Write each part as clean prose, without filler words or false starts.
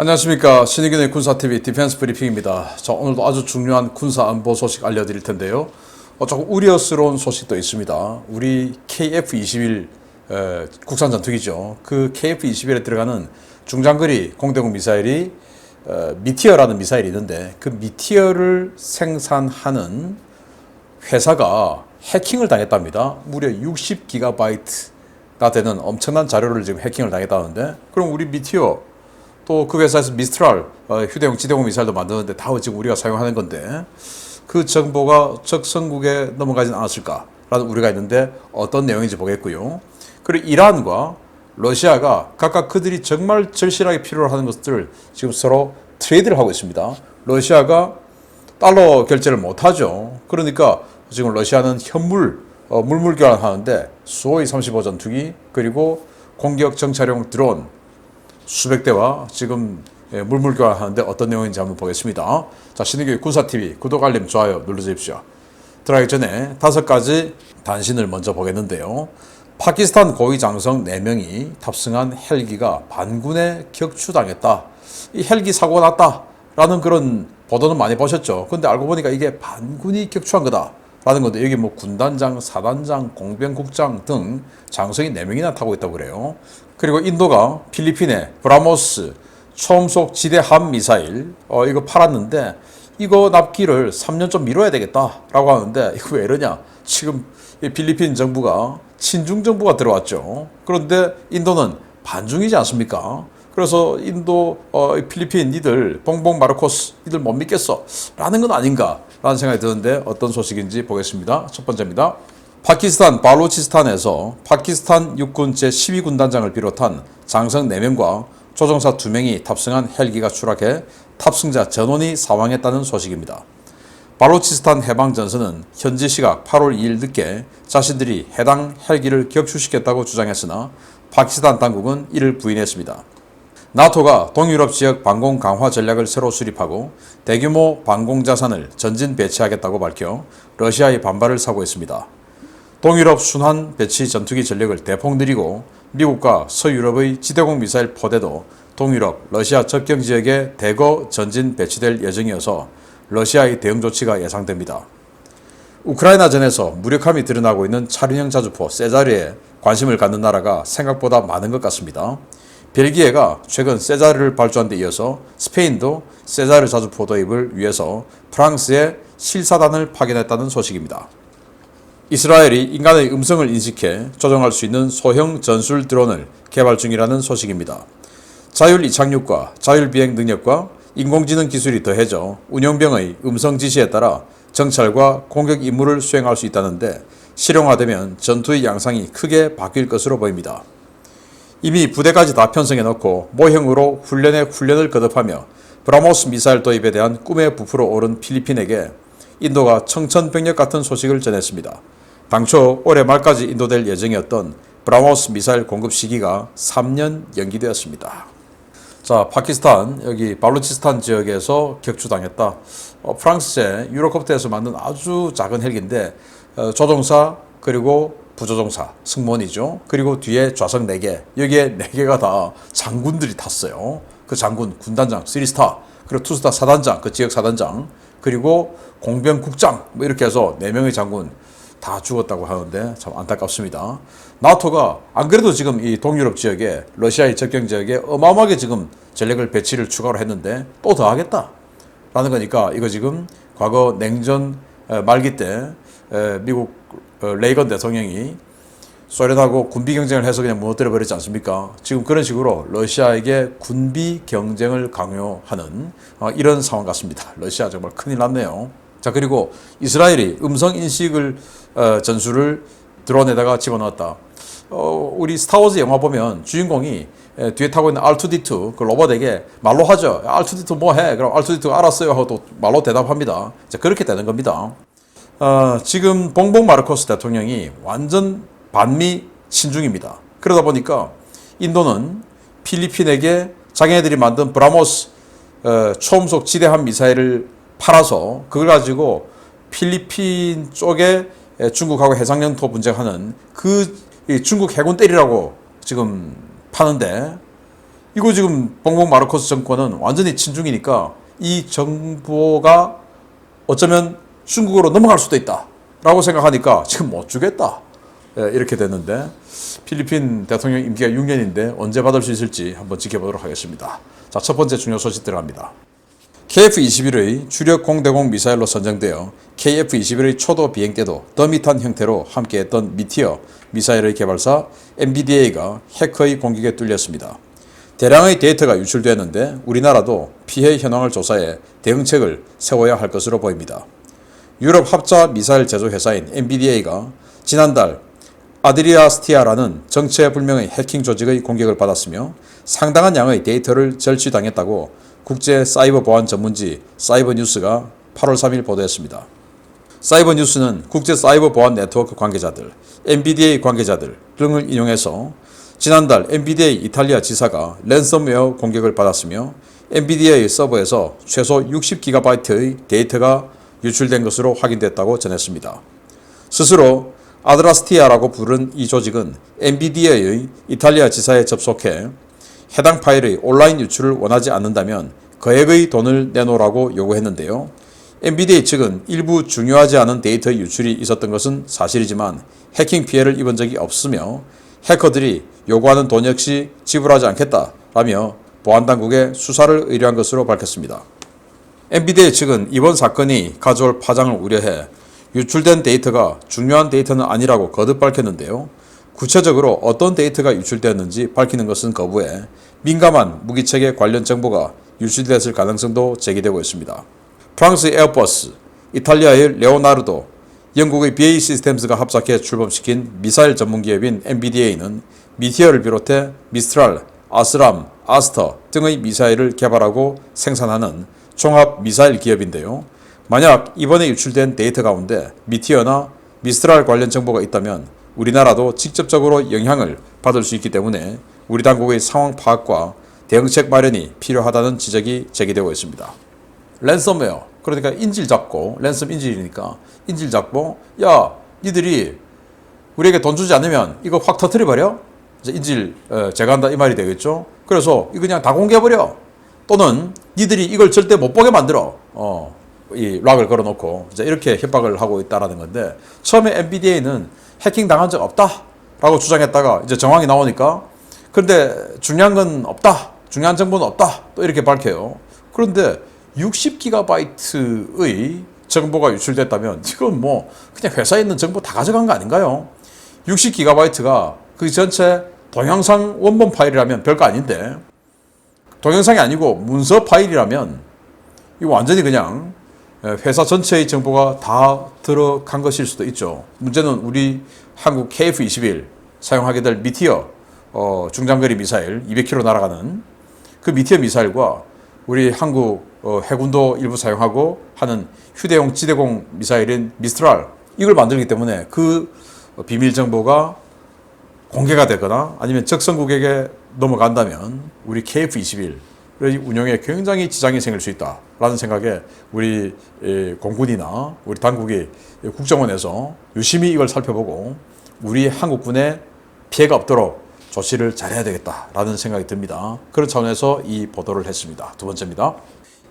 안녕하십니까. 신의균의 군사TV 디펜스 브리핑입니다. 자, 오늘도 아주 중요한 군사 안보 소식 알려드릴 텐데요. 조금 우려스러운 소식도 있습니다. 우리 KF-21 국산 전투기죠. 그 KF-21에 들어가는 중장거리 공대공 미사일이 미티어라는 미사일이 있는데 그 미티어를 생산하는 회사가 해킹을 당했답니다. 무려 60GB가 되는 엄청난 자료를 지금 해킹을 당했다는데, 그럼 우리 미티어 또 그 회사에서 미스트랄 휴대용 지대공 미사일도 만드는데 다 지금 우리가 사용하는 건데 그 정보가 적성국에 넘어가진 않았을까라는 우려가 있는데 어떤 내용인지 보겠고요. 그리고 이란과 러시아가 각각 그들이 정말 절실하게 필요로 하는 것들을 지금 서로 트레이드를 하고 있습니다. 러시아가 달러 결제를 못하죠. 그러니까 지금 러시아는 현물 물물 교환하는데 수호이 35 전투기 그리고 공격 정찰용 드론 수백 대와 지금 물물 교환하는데 어떤 내용인지 한번 보겠습니다. 자, 신의교육 군사TV 구독, 알림, 좋아요 눌러주십시오. 들어가기 전에 5가지 단신을 먼저 보겠는데요. 파키스탄 고위 장성 4명이 탑승한 헬기가 반군에 격추당했다. 이 헬기 사고가 났다라는 그런 보도는 많이 보셨죠. 근데 알고 보니까 이게 반군이 격추한 거다 라는 건데, 여기 뭐 군단장, 사단장, 공병국장 등 장성이 4명이나 타고 있다고 그래요. 그리고 인도가 필리핀에 브라모스 초음속 지대함 미사일 이거 팔았는데 이거 납기를 3년 좀 미뤄야 되겠다라고 하는데, 이거 왜 이러냐? 지금 필리핀 정부가 친중 정부가 들어왔죠. 그런데 인도는 반중이지 않습니까? 그래서 인도 필리핀 니들 봉봉 마르코스 니들 못 믿겠어 라는 건 아닌가 라는 생각이 드는데 어떤 소식인지 보겠습니다. 첫 번째입니다. 파키스탄 발루치스탄에서 파키스탄 육군 제12군단장을 비롯한 장성 4명과 조종사 2명이 탑승한 헬기가 추락해 탑승자 전원이 사망했다는 소식입니다. 발루치스탄 해방전선은 현지 시각 8월 2일 늦게 자신들이 해당 헬기를 격추시켰다고 주장했으나 파키스탄 당국은 이를 부인했습니다. 나토가 동유럽 지역 방공 강화 전략을 새로 수립하고 대규모 방공 자산을 전진 배치하겠다고 밝혀 러시아의 반발을 사고 있습니다. 동유럽 순환 배치 전투기 전력을 대폭 늘리고 미국과 서유럽의 지대공 미사일 포대도 동유럽, 러시아 접경 지역에 대거 전진 배치될 예정이어서 러시아의 대응 조치가 예상됩니다. 우크라이나전에서 무력함이 드러나고 있는 차륜형 자주포 세자르에 관심을 갖는 나라가 생각보다 많은 것 같습니다. 벨기에가 최근 세자르를 발주한 데 이어서 스페인도 세자르 자주포 도입을 위해서 프랑스에 실사단을 파견했다는 소식입니다. 이스라엘이 인간의 음성을 인식해 조종할 수 있는 소형 전술 드론을 개발 중이라는 소식입니다. 자율 이착륙과 자율 비행 능력과 인공지능 기술이 더해져 운용병의 음성 지시에 따라 정찰과 공격 임무를 수행할 수 있다는데, 실용화되면 전투의 양상이 크게 바뀔 것으로 보입니다. 이미 부대까지 다 편성해 놓고 모형으로 훈련에 훈련을 거듭하며 브라모스 미사일 도입에 대한 꿈에 부풀어 오른 필리핀에게 인도가 청천벽력 같은 소식을 전했습니다. 당초 올해 말까지 인도될 예정이었던 브라모스 미사일 공급 시기가 3년 연기되었습니다. 자, 파키스탄 여기 발루치스탄 지역에서 격추당했다. 프랑스제 유로콥터에서 만든 아주 작은 헬기인데 조종사 그리고 부조종사, 승무원이죠. 그리고 뒤에 좌석 4개, 여기에 4개가 다 장군들이 탔어요. 그 장군, 군단장, 3스타, 그리고 2스타 사단장, 그 지역 사단장, 그리고 공병국장, 뭐 이렇게 해서 4명의 장군 다 죽었다고 하는데 참 안타깝습니다. 나토가 안 그래도 지금 이 동유럽 지역에, 러시아의 접경 지역에 어마어마하게 지금 전력을 배치를 추가로 했는데 또 더 하겠다 라는 거니까, 이거 지금 과거 냉전 말기 때 미국 레이건 대통령이 소련하고 군비 경쟁을 해서 그냥 무너뜨려 버리지 않습니까? 지금 그런 식으로 러시아에게 군비 경쟁을 강요하는 이런 상황 같습니다. 러시아 정말 큰일 났네요. 자, 그리고 이스라엘이 음성 인식을 전술을 드론에다가 집어넣었다. 우리 스타워즈 영화 보면 주인공이 뒤에 타고 있는 R2D2 그 로봇에게 말로 하죠. R2D2 뭐 해? 그럼 R2D2 알았어요 하고 또 말로 대답합니다. 자, 그렇게 되는 겁니다. 지금 봉봉 마르코스 대통령이 완전 반미 친중입니다. 그러다 보니까 인도는 필리핀에게 자기네들이 만든 브라모스 초음속 지대함 미사일을 팔아서 그걸 가지고 필리핀 쪽에 중국하고 해상영토 분쟁하는 그 중국 해군 때리라고 지금 파는데, 이거 지금 봉봉 마르코스 정권은 완전히 친중이니까 이 정보가 어쩌면 중국으로 넘어갈 수도 있다 라고 생각하니까 지금 못 주겠다. 이렇게 됐는데 필리핀 대통령 임기가 6년인데 언제 받을 수 있을지 한번 지켜보도록 하겠습니다. 자, 첫 번째 중요 소식 들어갑니다. KF-21의 주력 공대공 미사일로 선정되어 KF-21의 초도 비행 때도 더미탄 형태로 함께했던 미티어 미사일의 개발사 MBDA가 해커의 공격에 뚫렸습니다. 대량의 데이터가 유출되었는데 우리나라도 피해 현황을 조사해 대응책을 세워야 할 것으로 보입니다. 유럽 합자 미사일 제조 회사인 MBDA가 지난달 아드리아스티아라는 정체불명의 해킹 조직의 공격을 받았으며 상당한 양의 데이터를 절취당했다고 국제 사이버 보안 전문지 사이버뉴스가 8월 3일 보도했습니다. 사이버뉴스는 국제 사이버 보안 네트워크 관계자들, MBDA 관계자들 등을 인용해서 지난달 MBDA 이탈리아 지사가 랜섬웨어 공격을 받았으며 MBDA 서버에서 최소 60GB의 데이터가 유출된 것으로 확인됐다고 전했습니다. 스스로 아드라스티아라고 부른 이 조직은 MBDA의 이탈리아 지사에 접속해 해당 파일의 온라인 유출을 원하지 않는다면 거액의 돈을 내놓으라고 요구했는데요. MBDA 측은 일부 중요하지 않은 데이터 유출이 있었던 것은 사실이지만 해킹 피해를 입은 적이 없으며 해커들이 요구하는 돈 역시 지불하지 않겠다라며 보안당국에 수사를 의뢰한 것으로 밝혔습니다. MBDA 측은 이번 사건이 가져올 파장을 우려해 유출된 데이터가 중요한 데이터는 아니라고 거듭 밝혔는데요. 구체적으로 어떤 데이터가 유출되었는지 밝히는 것은 거부해 민감한 무기체계 관련 정보가 유출됐을 가능성도 제기되고 있습니다. 프랑스의 에어버스, 이탈리아의 레오나르도, 영국의 BAE 시스템스가 합작해 출범시킨 미사일 전문기업인 MBDA는 미티어를 비롯해 미스트랄, 아스람, 아스터 등의 미사일을 개발하고 생산하는 종합 미사일 기업인데요. 만약 이번에 유출된 데이터 가운데 미티어나 미스트랄 관련 정보가 있다면 우리나라도 직접적으로 영향을 받을 수 있기 때문에 우리 당국의 상황 파악과 대응책 마련이 필요하다는 지적이 제기되고 있습니다. 랜섬웨어, 그러니까 인질 잡고, 랜섬 인질이니까 인질 잡고, 야, 니들이 우리에게 돈 주지 않으면 이거 확 터뜨려버려? 인질 제거한다 이 말이 되겠죠. 그래서 이거 그냥 다 공개해버려. 또는 니들이 이걸 절대 못 보게 만들어. 이 락을 걸어놓고 이제 이렇게 협박을 하고 있다라는 건데, 처음에 MBDA는 해킹 당한 적 없다라고 주장했다가 이제 정황이 나오니까 그런데 중요한 건 없다, 중요한 정보는 없다 또 이렇게 밝혀요. 그런데 60GB의 정보가 유출됐다면 이건 뭐 그냥 회사에 있는 정보 다 가져간 거 아닌가요? 60GB가 그 전체 동영상 원본 파일이라면 별거 아닌데, 동영상이 아니고 문서 파일이라면 이거 완전히 그냥 회사 전체의 정보가 다 들어간 것일 수도 있죠. 문제는 우리 한국 KF-21 사용하게 될 미티어 중장거리 미사일 200km 날아가는 그 미티어 미사일과 우리 한국 해군도 일부 사용하고 하는 휴대용 지대공 미사일인 미스트랄, 이걸 만들기 때문에 그 비밀 정보가 공개가 되거나 아니면 적성국에게 넘어간다면 우리 KF-21의 운영에 굉장히 지장이 생길 수 있다라는 생각에 우리 공군이나 우리 당국이 국정원에서 유심히 이걸 살펴보고 우리 한국군에 피해가 없도록 조치를 잘해야 되겠다라는 생각이 듭니다. 그런 차원에서 이 보도를 했습니다. 두 번째입니다.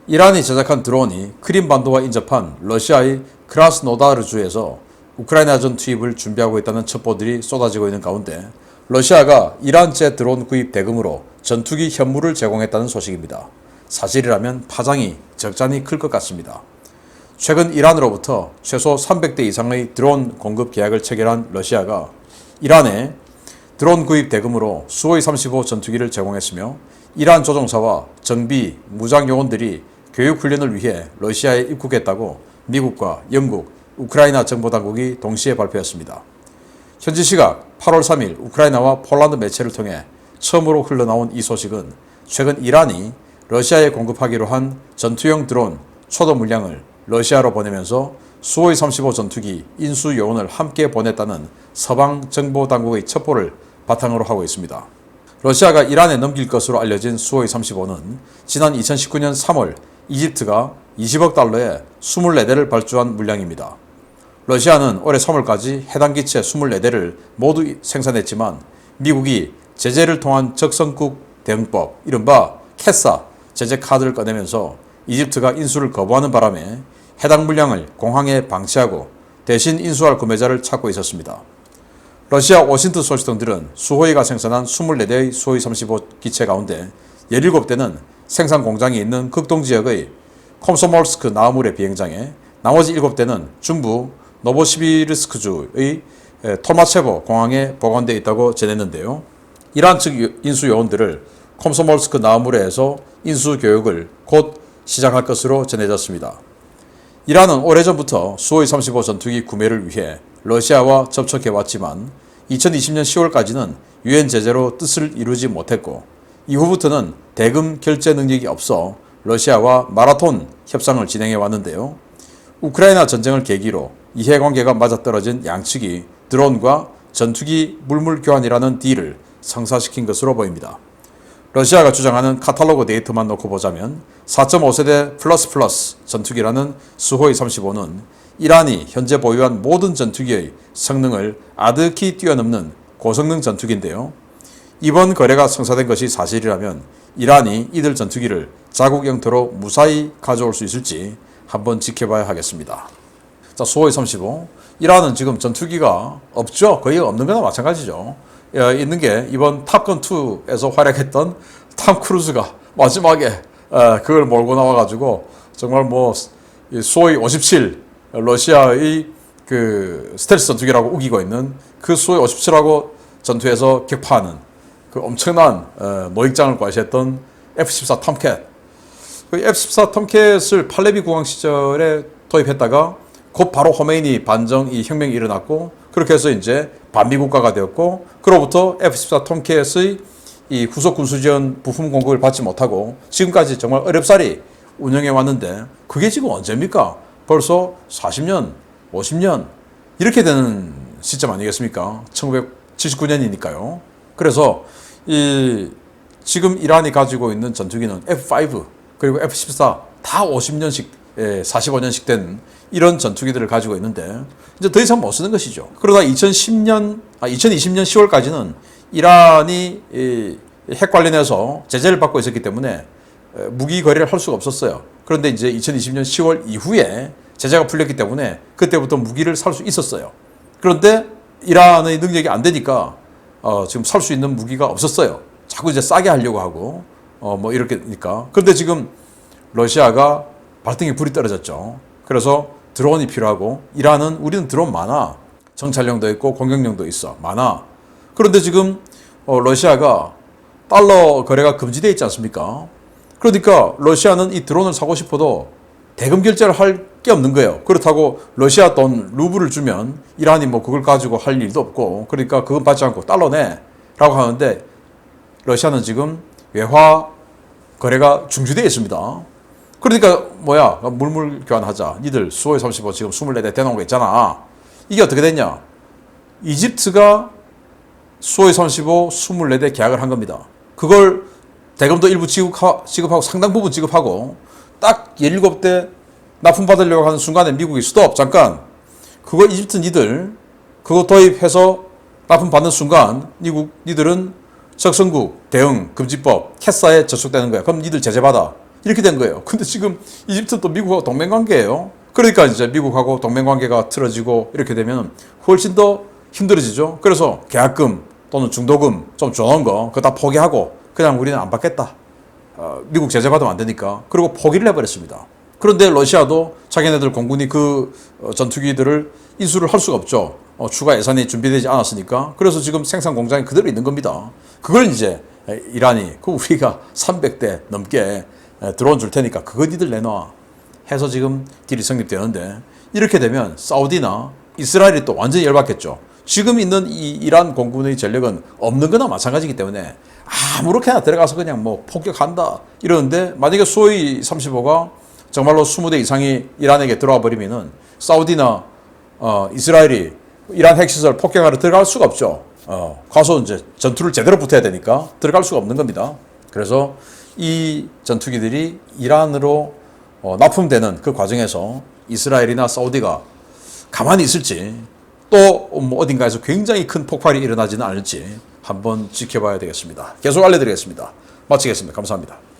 이란이 제작한 드론이 크림반도와 인접한 러시아의 크라스노다르주에서 우크라이나전 투입을 준비하고 있다는 첩보들이 쏟아지고 있는 가운데 러시아가 이란제 드론 구입 대금으로 전투기 현물을 제공했다는 소식입니다. 사실이라면 파장이 적잖이 클 것 같습니다. 최근 이란으로부터 최소 300대 이상의 드론 공급 계약을 체결한 러시아가 이란에 드론 구입 대금으로 수호이 35 전투기를 제공했으며 이란 조종사와 정비, 무장 요원들이 교육훈련을 위해 러시아에 입국했다고 미국과 영국, 우크라이나 정보당국이 동시에 발표했습니다. 현지 시각 8월 3일 우크라이나와 폴란드 매체를 통해 처음으로 흘러나온 이 소식은 최근 이란이 러시아에 공급하기로 한 전투용 드론 초도 물량을 러시아로 보내면서 수호이 35 전투기 인수 요원을 함께 보냈다는 서방 정보당국의 첩보를 바탕으로 하고 있습니다. 러시아가 이란에 넘길 것으로 알려진 수호이 35는 지난 2019년 3월 이집트가 20억 달러에 24대를 발주한 물량입니다. 러시아는 올해 3월까지 해당 기체 24대를 모두 생산했지만 미국이 제재를 통한 적성국 대응법, 이른바 캐사 제재 카드를 꺼내면서 이집트가 인수를 거부하는 바람에 해당 물량을 공항에 방치하고 대신 인수할 구매자를 찾고 있었습니다. 러시아 워싱턴 소식통들은 수호이가 생산한 24대의 수호이 35 기체 가운데 17대는 생산 공장이 있는 극동지역의 콤소몰스크 나우물의 비행장에 나머지 7대는 중부 노보시비르스크주의 토마체보 공항에 보관되어 있다고 전했는데요. 이란 측 인수 요원들을 콤소몰스크 나우물에서 인수 교육을 곧 시작할 것으로 전해졌습니다. 이란은 오래전부터 수호이 35 전투기 구매를 위해 러시아와 접촉해왔지만 2020년 10월까지는 유엔 제재로 뜻을 이루지 못했고 이후부터는 대금 결제 능력이 없어 러시아와 마라톤 협상을 진행해 왔는데요. 우크라이나 전쟁을 계기로 이해관계가 맞아떨어진 양측이 드론과 전투기 물물 교환이라는 딜을 성사시킨 것으로 보입니다. 러시아가 주장하는 카탈로그 데이터만 놓고 보자면 4.5세대 플러스 전투기라는 수호이 35는 이란이 현재 보유한 모든 전투기의 성능을 아득히 뛰어넘는 고성능 전투기인데요. 이번 거래가 성사된 것이 사실이라면 이란이 이들 전투기를 자국 영토로 무사히 가져올 수 있을지 한번 지켜봐야 하겠습니다. 자, 수호이 35. 이란은 지금 전투기가 없죠. 거의 없는 거나 마찬가지죠. 있는 게 이번 탑건2에서 활약했던 탐 크루즈가 마지막에 그걸 몰고 나와가지고 정말 뭐 수호이 57 러시아의 그 스텔스 전투기라고 우기고 있는 그 수호이 57하고 전투에서 격파하는 그 엄청난 노익장을 과시했던 F-14 톰캣. 그 F-14 톰캣을 팔레비 국왕 시절에 도입했다가 곧 바로 호메이니 반정 이 혁명이 일어났고 그렇게 해서 이제 반미 국가가 되었고 그로부터 F-14 톰캣의 이 후속 군수지원 부품 공급을 받지 못하고 지금까지 정말 어렵사리 운영해 왔는데 그게 지금 언제입니까? 벌써 40년, 50년 이렇게 되는 시점 아니겠습니까? 1979년이니까요. 그래서 지금 이란이 가지고 있는 전투기는 F5 그리고 F-14 다 50년씩 45년씩 된 이런 전투기들을 가지고 있는데 이제 더 이상 못 쓰는 것이죠. 그러다 2020년 10월까지는 이란이 핵 관련해서 제재를 받고 있었기 때문에 무기 거래를 할 수가 없었어요. 그런데 이제 2020년 10월 이후에 제재가 풀렸기 때문에 그때부터 무기를 살 수 있었어요. 그런데 이란의 능력이 안 되니까 지금 살 수 있는 무기가 없었어요. 자꾸 이제 싸게 하려고 하고 뭐 이렇게니까. 그런데 지금 러시아가 발등에 불이 떨어졌죠. 그래서 드론이 필요하고 이란은 우리는 드론 많아. 정찰용도 있고 공격용도 있어. 많아. 그런데 지금 러시아가 달러 거래가 금지되어 있지 않습니까? 그러니까 러시아는 이 드론을 사고 싶어도 대금 결제를 할 게 없는 거예요. 그렇다고 러시아 돈 루블을 주면 이란이 뭐 그걸 가지고 할 일도 없고 그러니까 그건 받지 않고 달러 내라고 하는데 러시아는 지금 외화 거래가 중지되어 있습니다. 그러니까 뭐야 물물 교환하자. 니들 수호이 35 지금 24대 대놓은 거 있잖아. 이게 어떻게 됐냐. 이집트가 수호이 35 24대 계약을 한 겁니다. 그걸 대금도 일부 지급하고 상당 부분 지급하고 딱 17대 납품받으려고 하는 순간에 미국이 스톱 잠깐 그거 이집트 니들 그거 도입해서 납품받는 순간 니들은 적성국 대응 금지법 캐사에 저촉되는 거야. 그럼 니들 제재받아. 이렇게 된 거예요. 근데 지금 이집트는 또 미국하고 동맹관계예요. 그러니까 이제 미국하고 동맹관계가 틀어지고 이렇게 되면 훨씬 더 힘들어지죠. 그래서 계약금 또는 중도금 좀 좋은 거 그거 다 포기하고 그냥 우리는 안 받겠다. 미국 제재받으면 안 되니까. 그리고 포기를 해버렸습니다. 그런데 러시아도 자기네들 공군이 그 전투기들을 인수를 할 수가 없죠. 추가 예산이 준비되지 않았으니까. 그래서 지금 생산 공장이 그대로 있는 겁니다. 그걸 이제 이란이 우리가 300대 넘게 드론 줄 테니까 그거 니들 내놔 해서 지금 딜이 성립되는데 이렇게 되면 사우디나 이스라엘이 또 완전히 열받겠죠. 지금 있는 이 이란 공군의 전력은 없는 거나 마찬가지이기 때문에 아무렇게나 들어가서 그냥 뭐 폭격한다 이러는데 만약에 수호이 35가 정말로 20대 이상이 이란에게 들어와 버리면은 사우디나 이스라엘이 이란 핵시설 폭격하러 들어갈 수가 없죠. 가서 이제 전투를 제대로 붙어야 되니까 들어갈 수가 없는 겁니다. 그래서 이 전투기들이 이란으로 납품되는 그 과정에서 이스라엘이나 사우디가 가만히 있을지 또 뭐 어딘가에서 굉장히 큰 폭발이 일어나지는 않을지 한번 지켜봐야 되겠습니다. 계속 알려드리겠습니다. 마치겠습니다. 감사합니다.